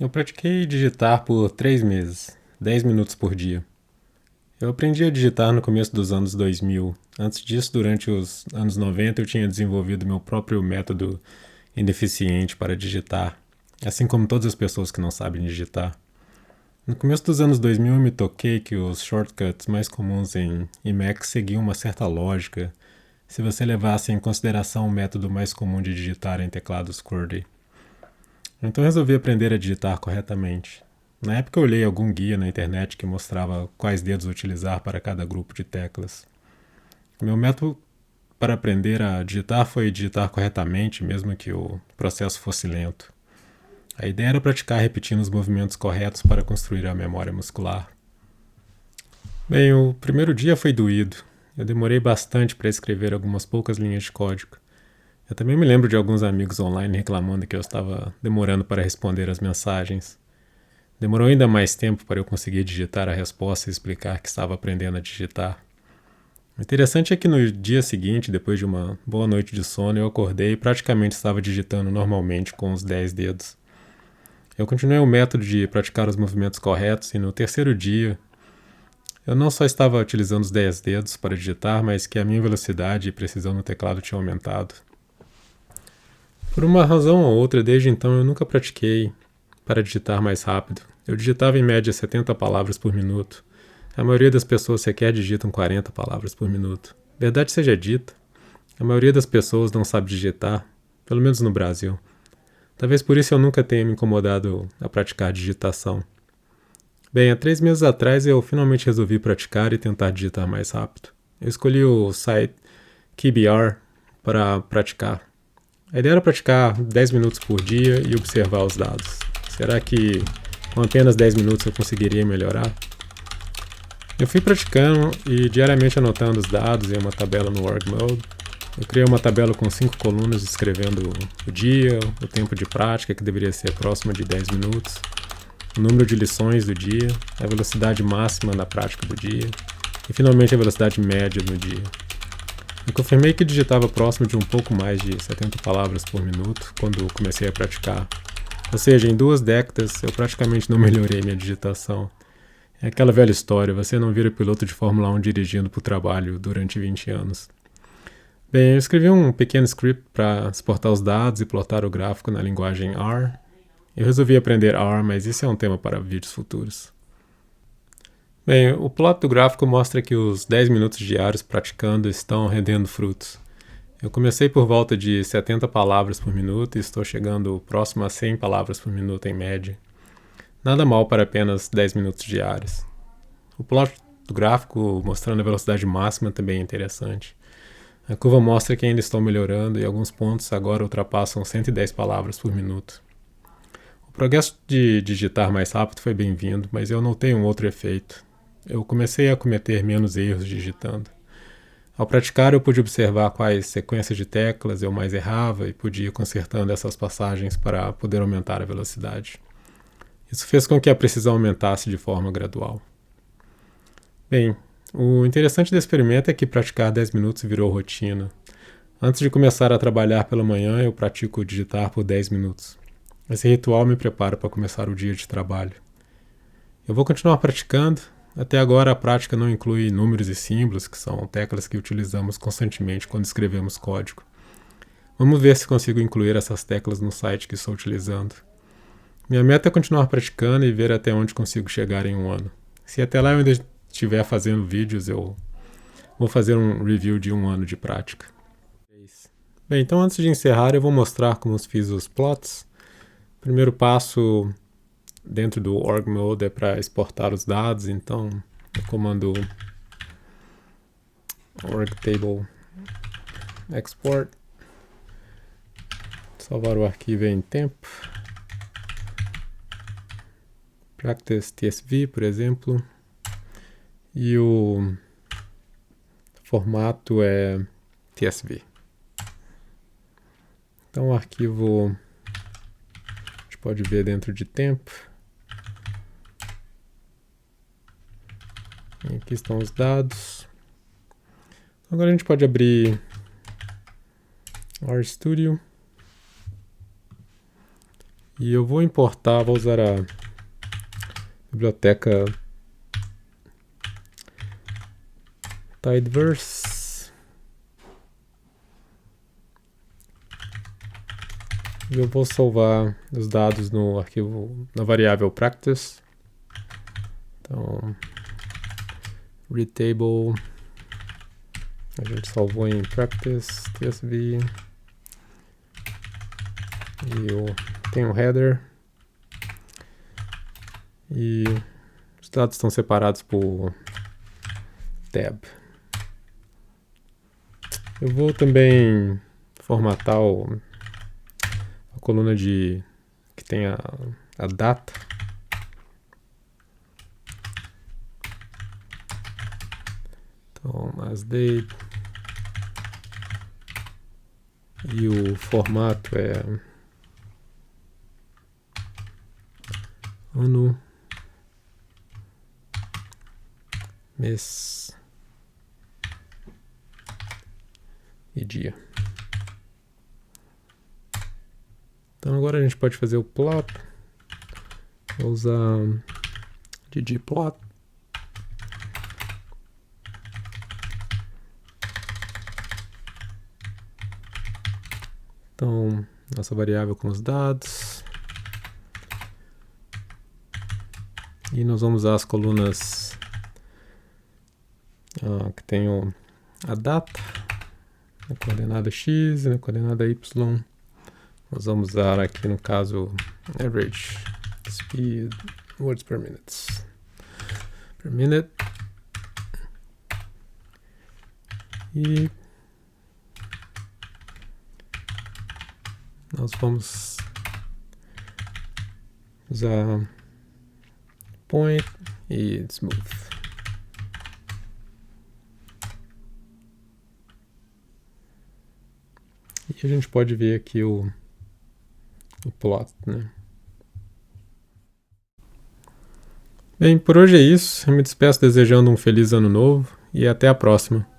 Eu pratiquei digitar por 3 meses, 10 minutos por dia. Eu aprendi a digitar no começo dos anos 2000. Antes disso, durante os anos 90, eu tinha desenvolvido meu próprio método ineficiente para digitar, assim como todas as pessoas que não sabem digitar. No começo dos anos 2000, eu me toquei que os shortcuts mais comuns em Emacs seguiam uma certa lógica se você levasse em consideração o método mais comum de digitar em teclados QWERTY. Então resolvi aprender a digitar corretamente. Na época eu olhei algum guia na internet que mostrava quais dedos utilizar para cada grupo de teclas. Meu método para aprender a digitar foi digitar corretamente, mesmo que o processo fosse lento. A ideia era praticar repetindo os movimentos corretos para construir a memória muscular. Bem, o primeiro dia foi doído. Eu demorei bastante para escrever algumas poucas linhas de código. Eu também me lembro de alguns amigos online reclamando que eu estava demorando para responder as mensagens. Demorou ainda mais tempo para eu conseguir digitar a resposta e explicar que estava aprendendo a digitar. O interessante é que no dia seguinte, depois de uma boa noite de sono, eu acordei e praticamente estava digitando normalmente com os 10 dedos. Eu continuei o método de praticar os movimentos corretos e no terceiro dia, eu não só estava utilizando os 10 dedos para digitar, mas que a minha velocidade e precisão no teclado tinha aumentado. Por uma razão ou outra, desde então eu nunca pratiquei para digitar mais rápido. Eu digitava em média 70 palavras por minuto. A maioria das pessoas sequer digitam 40 palavras por minuto. Verdade seja dita, a maioria das pessoas não sabe digitar, pelo menos no Brasil. Talvez por isso eu nunca tenha me incomodado a praticar digitação. Bem, há 3 meses atrás eu finalmente resolvi praticar e tentar digitar mais rápido. Eu escolhi o site KeyBR para praticar. A ideia era praticar 10 minutos por dia e observar os dados. Será que com apenas 10 minutos eu conseguiria melhorar? Eu fui praticando e diariamente anotando os dados em uma tabela no Org Mode. Eu criei uma tabela com 5 colunas descrevendo o dia, o tempo de prática, que deveria ser próximo de 10 minutos, o número de lições do dia, a velocidade máxima na prática do dia e finalmente a velocidade média no dia. Eu confirmei que digitava próximo de um pouco mais de 70 palavras por minuto quando comecei a praticar. Ou seja, em 2 décadas eu praticamente não melhorei minha digitação. É aquela velha história, você não vira piloto de Fórmula 1 dirigindo para o trabalho durante 20 anos. Bem, eu escrevi um pequeno script para exportar os dados e plotar o gráfico na linguagem R. Eu resolvi aprender R, mas isso é um tema para vídeos futuros. Bem, o plot do gráfico mostra que os 10 minutos diários praticando estão rendendo frutos. Eu comecei por volta de 70 palavras por minuto e estou chegando próximo a 100 palavras por minuto em média. Nada mal para apenas 10 minutos diários. O plot do gráfico mostrando a velocidade máxima também é interessante. A curva mostra que ainda estou melhorando e alguns pontos agora ultrapassam 110 palavras por minuto. O progresso de digitar mais rápido foi bem-vindo, mas eu notei um outro efeito. Eu comecei a cometer menos erros digitando. Ao praticar, eu pude observar quais sequências de teclas eu mais errava e pude ir consertando essas passagens para poder aumentar a velocidade. Isso fez com que a precisão aumentasse de forma gradual. Bem, o interessante desse experimento é que praticar 10 minutos virou rotina. Antes de começar a trabalhar pela manhã, eu pratico digitar por 10 minutos. Esse ritual me prepara para começar o dia de trabalho. Eu vou continuar praticando. Até agora a prática não inclui números e símbolos, que são teclas que utilizamos constantemente quando escrevemos código. Vamos ver se consigo incluir essas teclas no site que estou utilizando. Minha meta é continuar praticando e ver até onde consigo chegar em um ano. Se até lá eu ainda estiver fazendo vídeos, eu vou fazer um review de um ano de prática. Bem, então antes de encerrar eu vou mostrar como fiz os plots. O primeiro passo dentro do org mode é para exportar os dados, então o comando org table export, salvar o arquivo em tempo, practice tsv, por exemplo, e o formato é tsv. Então o arquivo a gente pode ver dentro de tempo. E aqui estão os dados. Agora a gente pode abrir RStudio E eu vou importar, vou usar a biblioteca Tidyverse. Eu vou salvar os dados no arquivo, na variável practice. Então, readTable, a gente salvou em practice, tsv, e tem um header, e os dados estão separados por tab. Eu vou também formatar a coluna que tem a data. Então, as date. E o formato é ano, mês e dia. Então agora a gente pode fazer o plot. Vou usar ggplot. Então, nossa variável com os dados. E nós vamos usar as colunas que tem a data, na coordenada x e na coordenada y. Nós vamos usar aqui no caso average speed words per minute. E nós vamos usar point e smooth. E a gente pode ver aqui o plot, né? Bem, por hoje é isso. Eu me despeço desejando um feliz ano novo e até a próxima.